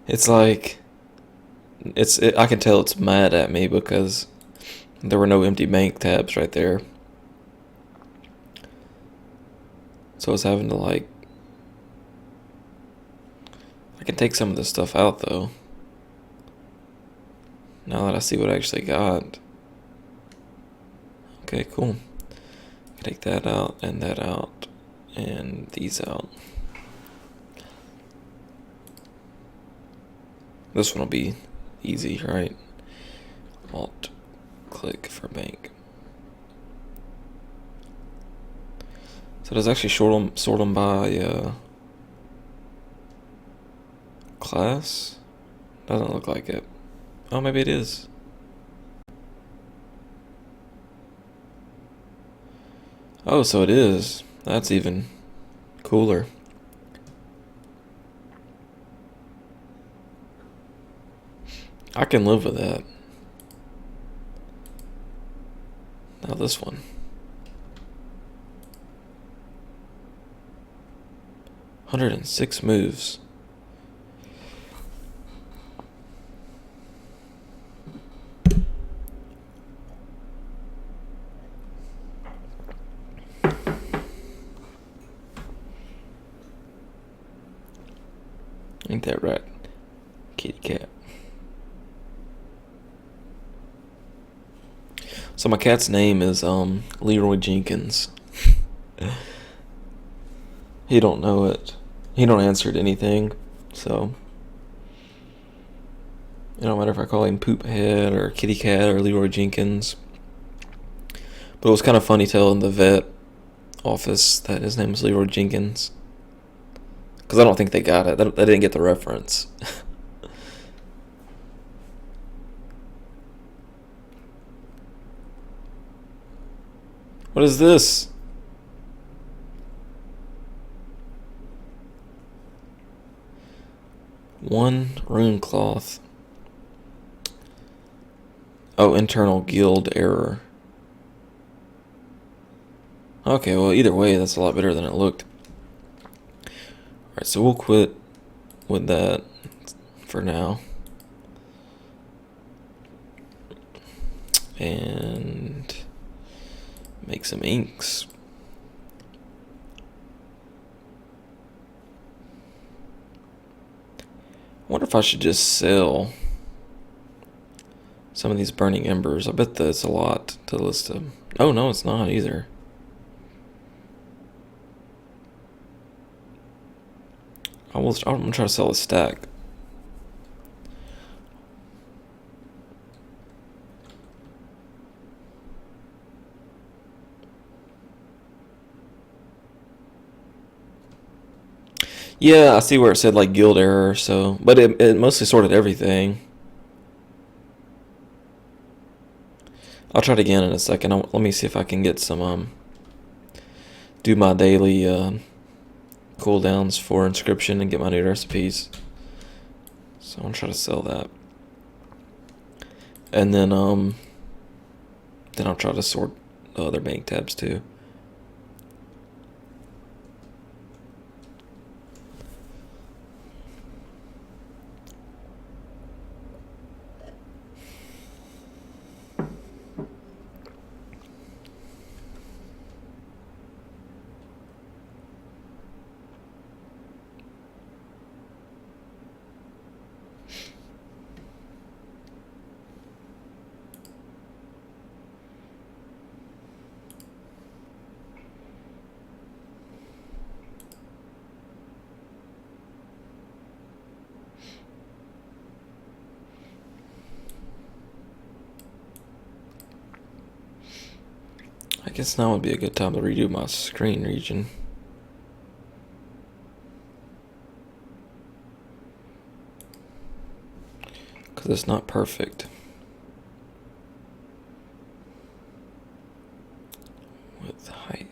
It's like I can tell it's mad at me because there were no empty bank tabs right there. So I was having to like I can take some of this stuff out though. Now that I see what I actually got. Okay, cool. Take that out and these out. This one will be easy, right? Alt click for bank. So does actually sort them by class? Doesn't look like it. Oh, maybe it is. Oh, so it is. That's even cooler. I can live with that. Now this one. 106 moves. Ain't that right, kitty cat? So my cat's name is Leroy Jenkins. He don't know it. He don't answer to anything. So it don't matter if I call him Poop Head or Kitty Cat or Leroy Jenkins. But it was kind of funny telling the vet office that his name was Leroy Jenkins. Because I don't think they got it. They didn't get the reference. What is this? One rune cloth. Oh, internal guild error. Okay, well, either way, that's a lot better than it looked. Alright, so we'll quit with that for now. And make some inks. I wonder if I should just sell some of these burning embers. I bet that's a lot to list them. Oh, no, it's not either. I'm gonna try to sell a stack. Yeah, I see where it said like guild error, so but it mostly sorted everything. I'll try it again in a second. Let me see if I can get some do my daily cooldowns for inscription and get my new recipes. So I'm gonna try to sell that. And then I'll try to sort the other bank tabs too. I guess now would be a good time to redo my screen region. Because it's not perfect. With height.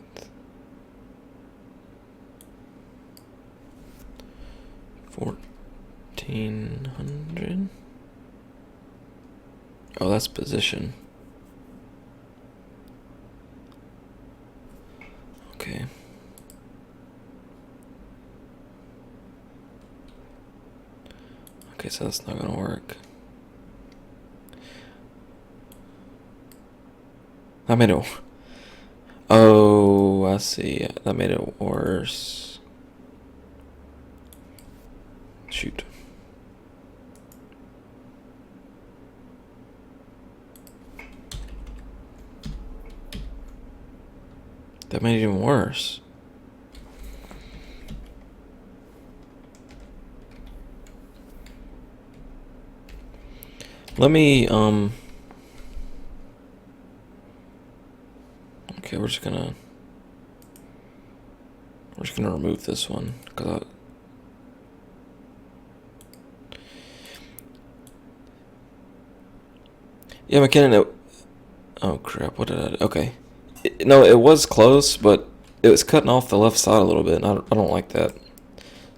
1300. Oh, that's position. Okay. Okay, so that's not gonna work. That made it. Oh, I see. That made it worse. Shoot. That made it even worse. Let me, okay, we're just gonna remove this one, yeah, McKinnon, oh crap, what did I do? Okay. No, it was close, but it was cutting off the left side a little bit, and I don't like that.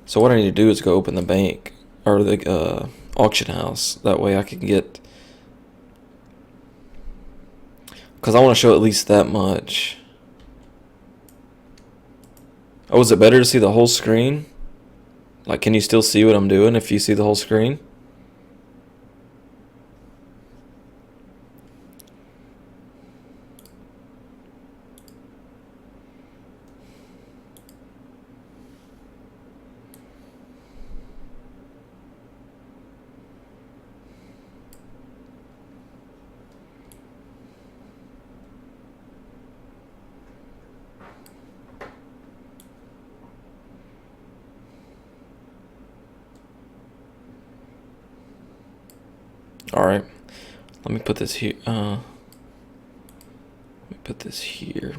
So what I need to do is go open the bank, or the auction house. That way I can get, because I want to show at least that much. Oh, is it better to see the whole screen? Like, can you still see what I'm doing if you see the whole screen? All right, let me put this here. Let me put this here,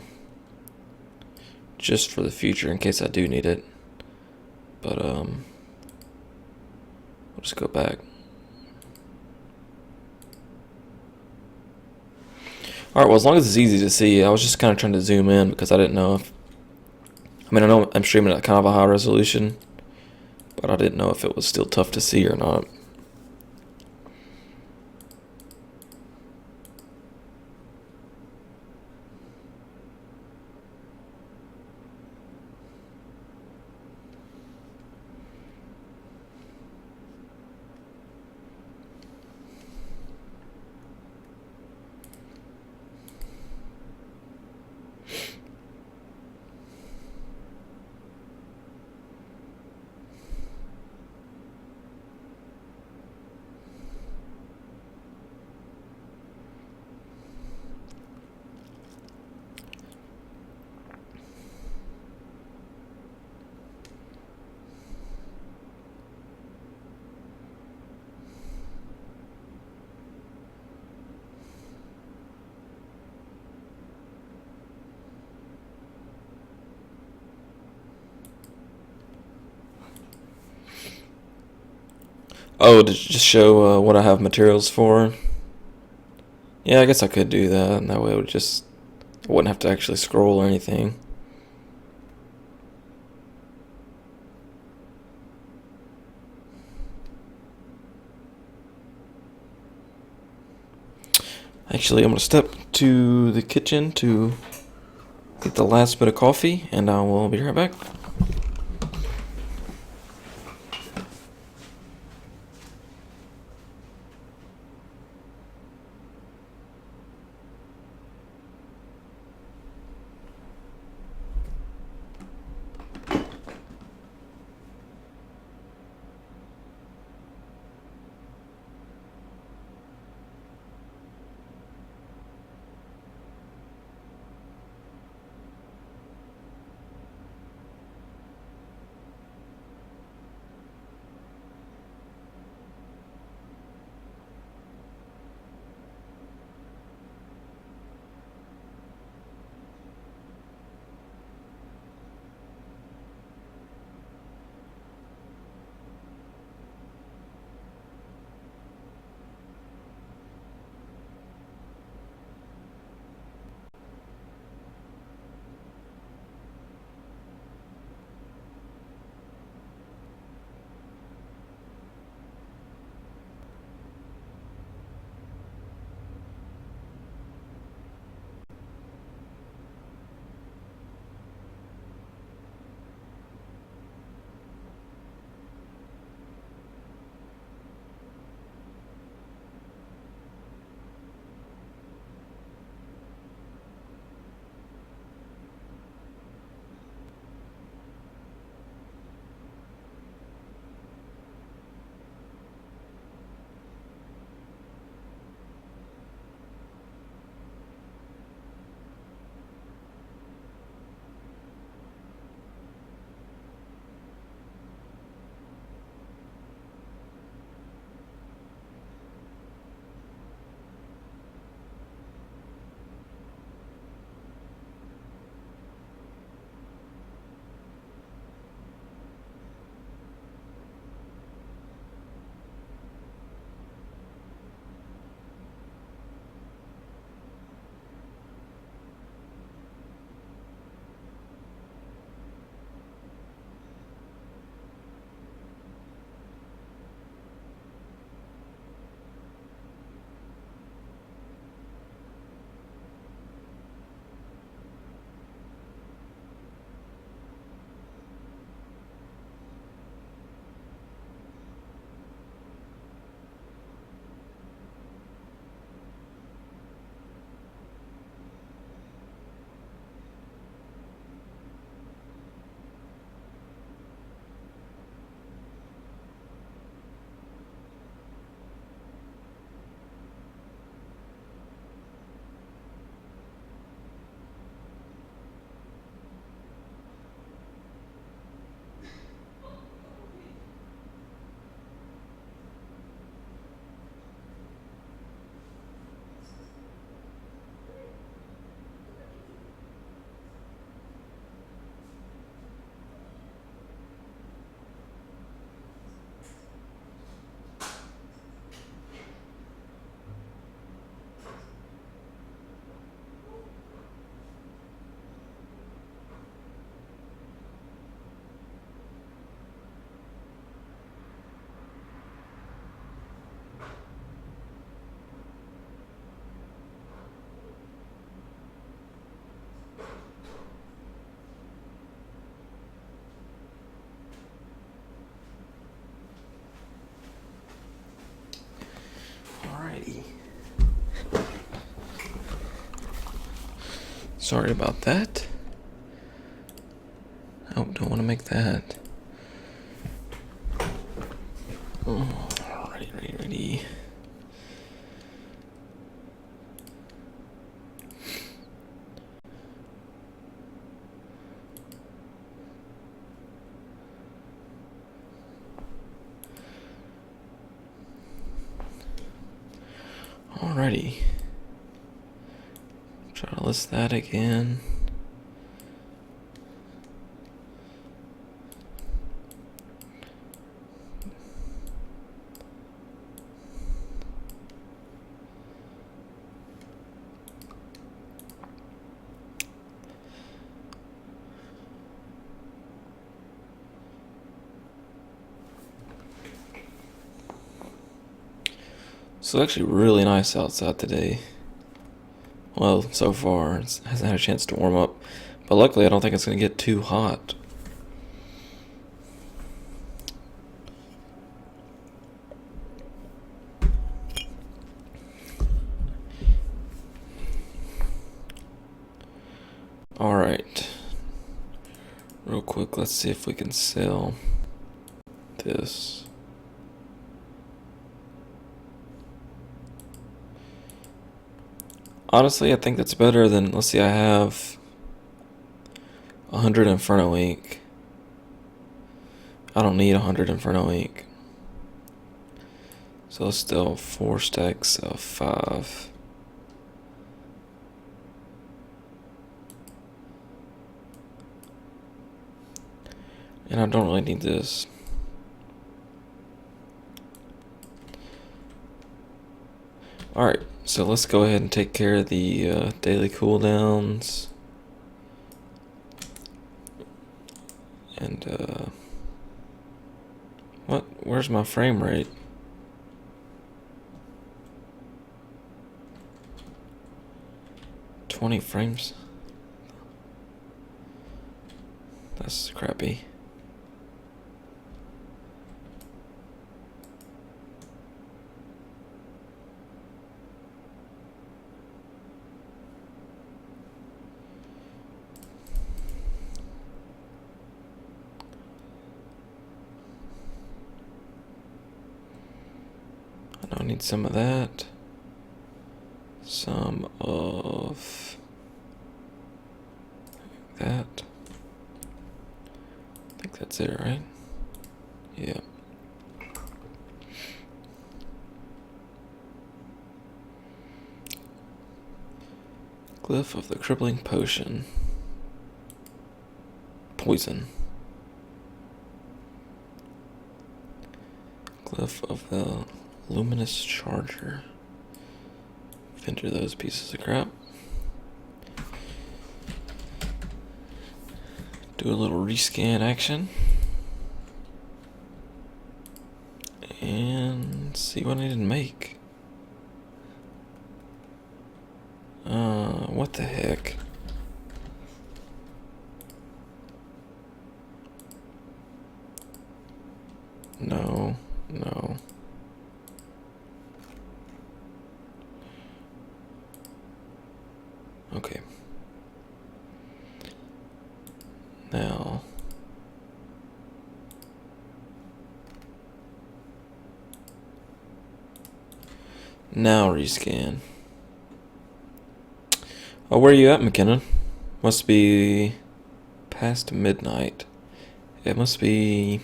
just for the future in case I do need it. But we'll just go back. All right. Well, as long as it's easy to see, I was just kind of trying to zoom in because I didn't know if. I mean, I know I'm streaming at kind of a high resolution, but I didn't know if it was still tough to see or not. Oh, to just show what I have materials for. Yeah, I guess I could do that, and that way I wouldn't have to actually scroll or anything. Actually, I'm gonna step to the kitchen to get the last bit of coffee, and I will be right back. Sorry about that. Oh, don't want to make that. Ready. Alrighty. Try to list that again. So it's actually really nice outside today. Well, so far, it hasn't had a chance to warm up. But luckily, I don't think it's going to get too hot. Alright. Real quick, let's see if we can sell this. Honestly, I think that's better than, let's see, I have 100 Inferno ink. I don't need 100 Inferno ink. So let's still 4 stacks of 5. And I don't really need this. Alright, so let's go ahead and take care of the daily cooldowns. And, what? Where's my frame rate? $20 frames? That's crappy. I need some of that. Some of that. I think that's it, right? Yeah. Glyph of the Crippling Potion. Poison. Glyph of the Luminous Charger. Enter those pieces of crap. Do a little rescan action. And see what I need to make. What the heck? No. Okay. Now rescan. Oh, where are you at, McKinnon? Must be past midnight. It must be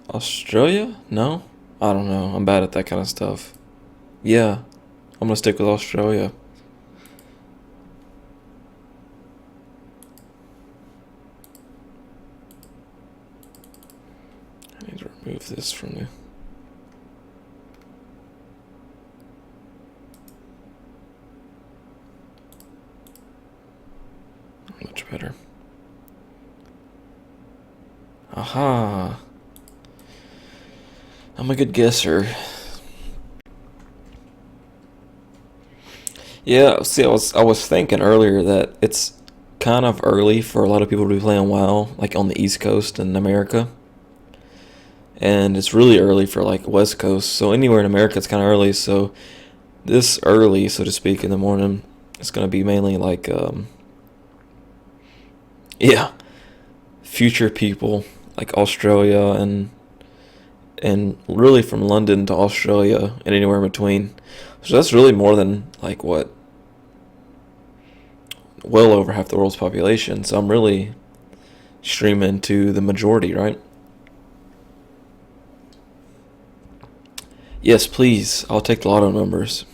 Australia? No? I don't know. I'm bad at that kind of stuff. Yeah, I'm gonna stick with Australia. I need to remove this from the... Much better. Aha! I'm a good guesser. Yeah, see, I was thinking earlier that it's kind of early for a lot of people to be playing WoW, like on the East Coast in America. And it's really early for like West Coast. So anywhere in America it's kind of early, so this early, so to speak, in the morning, it's gonna be mainly like, yeah, future people like Australia and really from London to Australia and anywhere in between. So that's really more than like what, well over half the world's population. So I'm really streaming to the majority, right? Yes, please. I'll take the lotto numbers.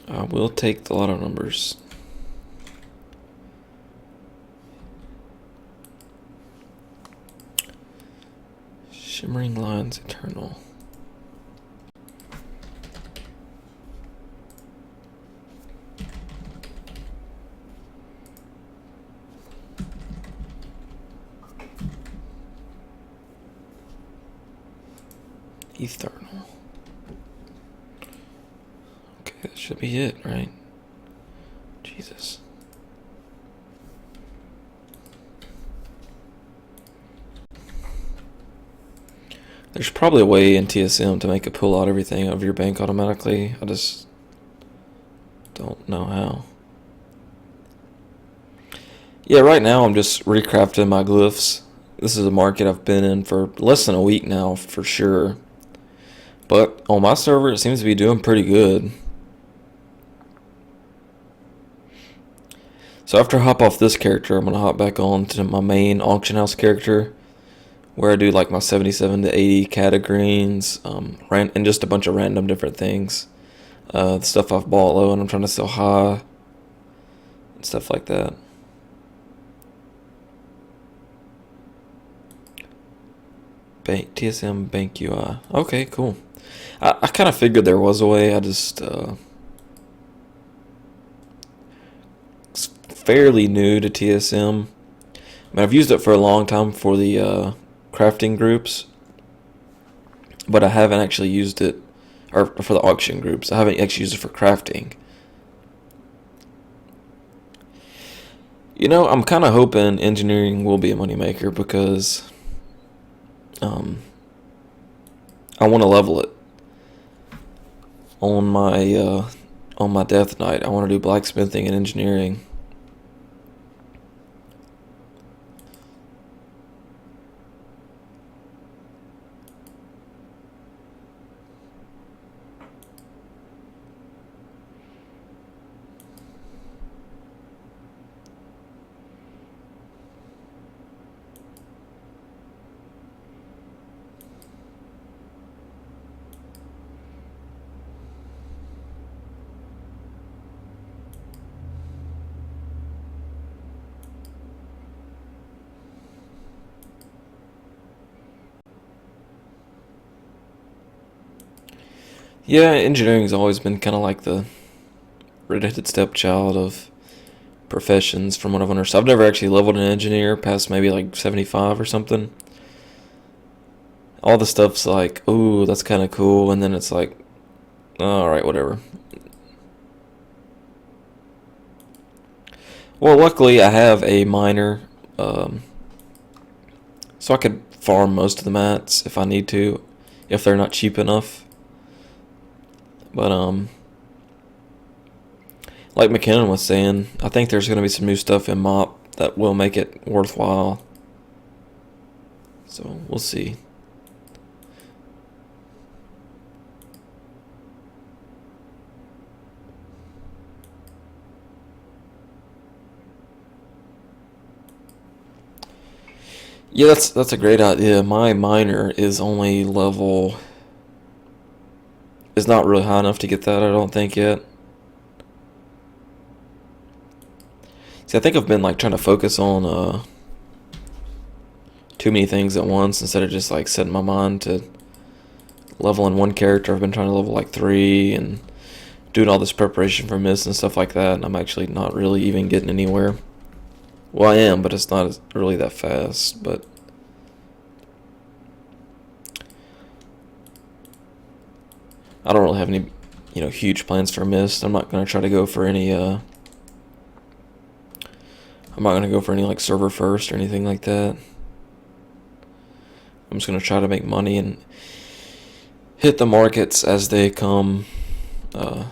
I will take the lotto numbers. Shimmering Lines Eternal. Eternal. Okay, that should be it, right? Jesus. There's probably a way in TSM to make it pull out everything out of your bank automatically. I just don't know how. Yeah, right now I'm just recrafting my glyphs. This is a market I've been in for less than a week now, for sure. But on my server, it seems to be doing pretty good. So after I hop off this character, I'm going to hop back on to my main auction house character, where I do like my 77 to 80 categories, and just a bunch of random different things. The stuff I've bought low and I'm trying to sell high, and stuff like that. TSM Bank UI. Okay, cool. I kind of figured there was a way. I just it's fairly new to TSM. I mean, I've used it for a long time for the crafting groups, but I haven't actually used it, or for the auction groups. I haven't actually used it for crafting. You know, I'm kind of hoping engineering will be a moneymaker because I want to level it on my death knight. I want to do blacksmithing and engineering. Yeah, engineering's always been kind of like the redheaded stepchild of professions from what I've understood. I've never actually leveled an engineer past maybe like 75 or something. All the stuff's like, ooh, that's kind of cool, and then it's like, alright, whatever. Well, luckily I have a miner, so I could farm most of the mats if I need to, if they're not cheap enough. But like McKinnon was saying, I think there's going to be some new stuff in MOP that will make it worthwhile. So we'll see. Yeah, that's a great idea. My miner is only level, is not really high enough to get that, I don't think, yet. See, I think I've been like trying to focus on too many things at once instead of just like setting my mind to leveling one character. I've been trying to level like 3 and doing all this preparation for Mist and stuff like that, and I'm actually not really even getting anywhere. Well, I am, but it's not really that fast. But I don't really have any, huge plans for Mist. I'm not gonna try to go for any I'm not gonna go for any like server first or anything like that. I'm just gonna try to make money and hit the markets as they come, uh,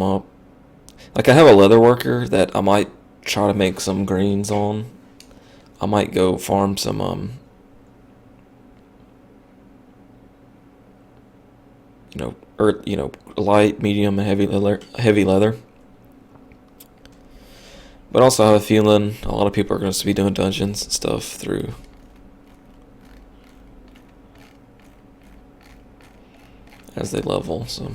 up. Like I have a leather worker that I might try to make some greens on. I might go farm some light, medium, and heavy leather. But also, I have a feeling a lot of people are going to be doing dungeons and stuff through. As they level, so.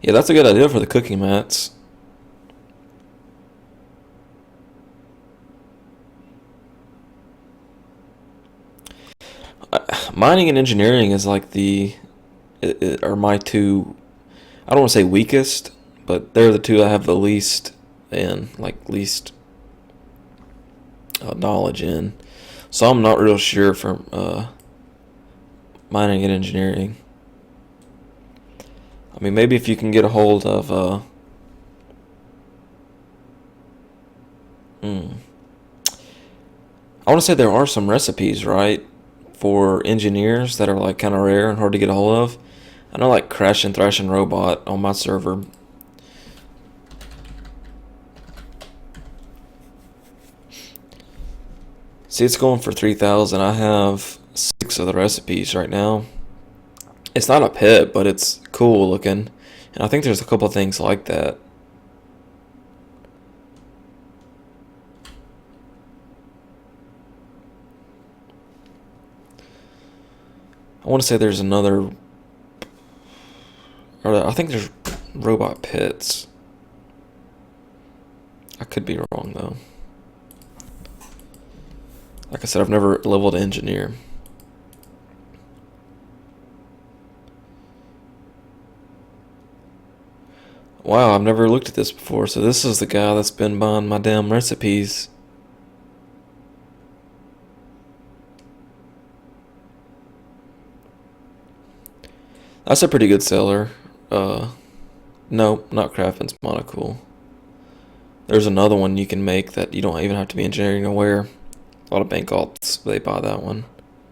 Yeah, that's a good idea for the cooking mats. Mining and engineering is like are my two, I don't want to say weakest, but they're the two I have the least knowledge in. So I'm not real sure for mining and engineering. I mean, maybe if you can get a hold of I want to say there are some recipes, right, for engineers that are like kind of rare and hard to get a hold of. I know like Crash and Thrash and Robot on my server. See, it's going for 3,000. I have 6 of the recipes right now. It's not a pet, but it's cool looking. And I think there's a couple of things like that. I want to say there's another, or I think there's robot pits. I could be wrong though. Like I said, I've never leveled engineer. Wow, I've never looked at this before. So this is the guy that's been buying my damn recipes. That's a pretty good seller. No, not Craftman's Monocool. There's another one you can make that you don't even have to be engineering to wear. A lot of bank alts, they buy that one.